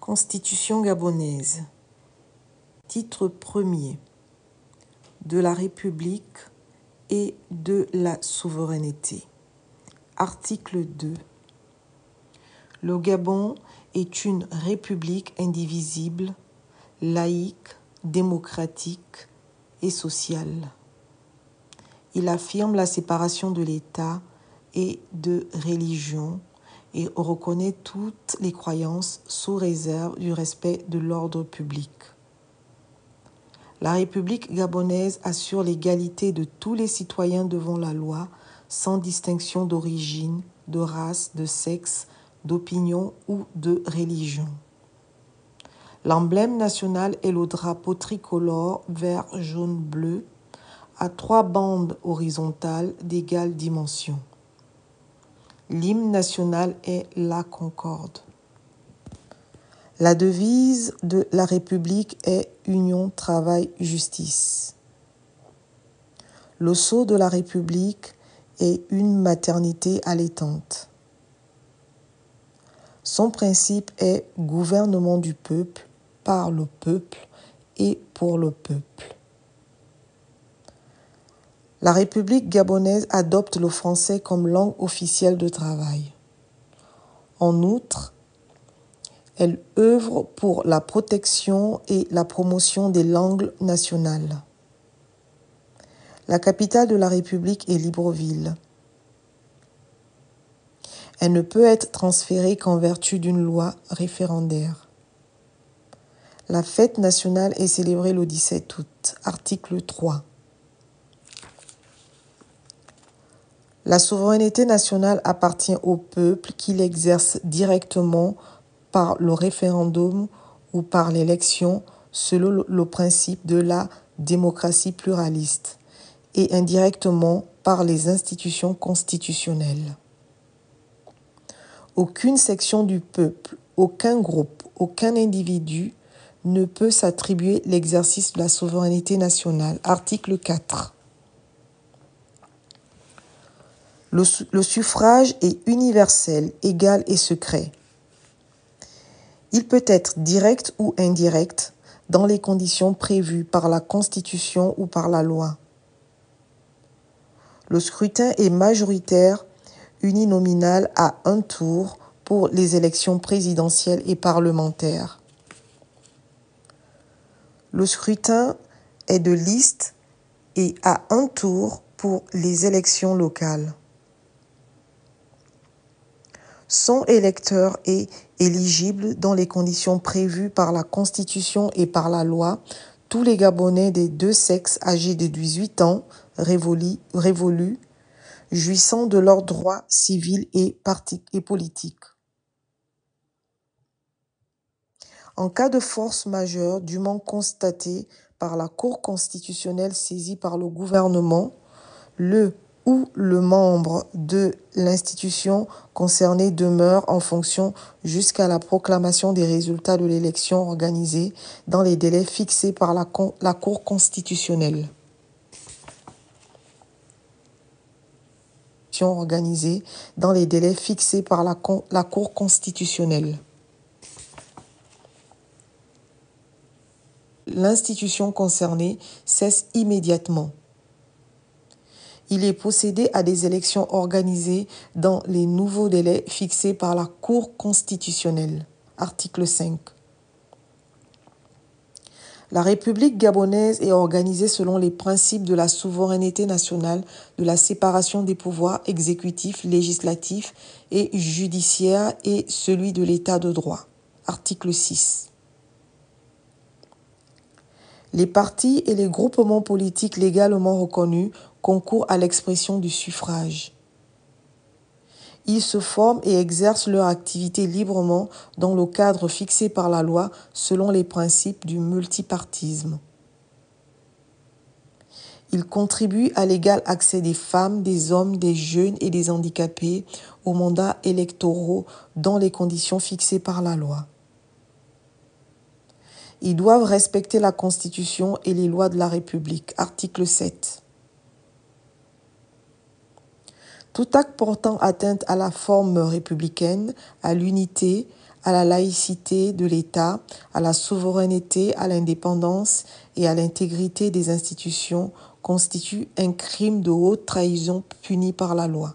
Constitution gabonaise. Titre premier. De la République et de la souveraineté. Article 2. Le Gabon est une république indivisible, laïque, démocratique et sociale. Il affirme la séparation de l'État et de religion et reconnaît toutes les croyances sous réserve du respect de l'ordre public. La République gabonaise assure l'égalité de tous les citoyens devant la loi, sans distinction d'origine, de race, de sexe, d'opinion ou de religion. L'emblème national est le drapeau tricolore vert, jaune, bleu, à 3 bandes horizontales d'égale dimension. L'hymne national est la Concorde. La devise de la République est Union, Travail, Justice. Le sceau de la République est une maternité allaitante. Son principe est gouvernement du peuple, par le peuple et pour le peuple. La République gabonaise adopte le français comme langue officielle de travail. En outre, elle œuvre pour la protection et la promotion des langues nationales. La capitale de la République est Libreville. Elle ne peut être transférée qu'en vertu d'une loi référendaire. La fête nationale est célébrée le 17 août. Article 3. La souveraineté nationale appartient au peuple qui l'exerce directement par le référendum ou par l'élection selon le principe de la démocratie pluraliste et indirectement par les institutions constitutionnelles. Aucune section du peuple, aucun groupe, aucun individu ne peut s'attribuer l'exercice de la souveraineté nationale. Article 4. Le suffrage est universel, égal et secret. Il peut être direct ou indirect dans les conditions prévues par la Constitution ou par la loi. Le scrutin est majoritaire uninominal à un tour pour les élections présidentielles et parlementaires. Le scrutin est de liste et à un tour pour les élections locales. Sont électeurs et éligibles dans les conditions prévues par la Constitution et par la loi tous les Gabonais des deux sexes âgés de 18 ans révolus, jouissant de leurs droits civils et politiques. En cas de force majeure dûment constatée par la Cour constitutionnelle saisie par le gouvernement, le membre de l'institution concernée demeure en fonction jusqu'à la proclamation des résultats de l'élection organisée dans les délais fixés par la Cour constitutionnelle. Organisée dans les délais fixés par la Cour constitutionnelle. L'institution concernée cesse immédiatement. Il est procédé à des élections organisées dans les nouveaux délais fixés par la Cour constitutionnelle. Article 5. La République gabonaise est organisée selon les principes de la souveraineté nationale, de la séparation des pouvoirs exécutifs, législatifs et judiciaires et celui de l'État de droit. Article 6. Les partis et les groupements politiques légalement reconnus concourent à l'expression du suffrage. Ils se forment et exercent leur activité librement dans le cadre fixé par la loi selon les principes du multipartisme. Ils contribuent à l'égal accès des femmes, des hommes, des jeunes et des handicapés aux mandats électoraux dans les conditions fixées par la loi. Ils doivent respecter la Constitution et les lois de la République. Article 7. Tout acte portant atteinte à la forme républicaine, à l'unité, à la laïcité de l'État, à la souveraineté, à l'indépendance et à l'intégrité des institutions constitue un crime de haute trahison puni par la loi.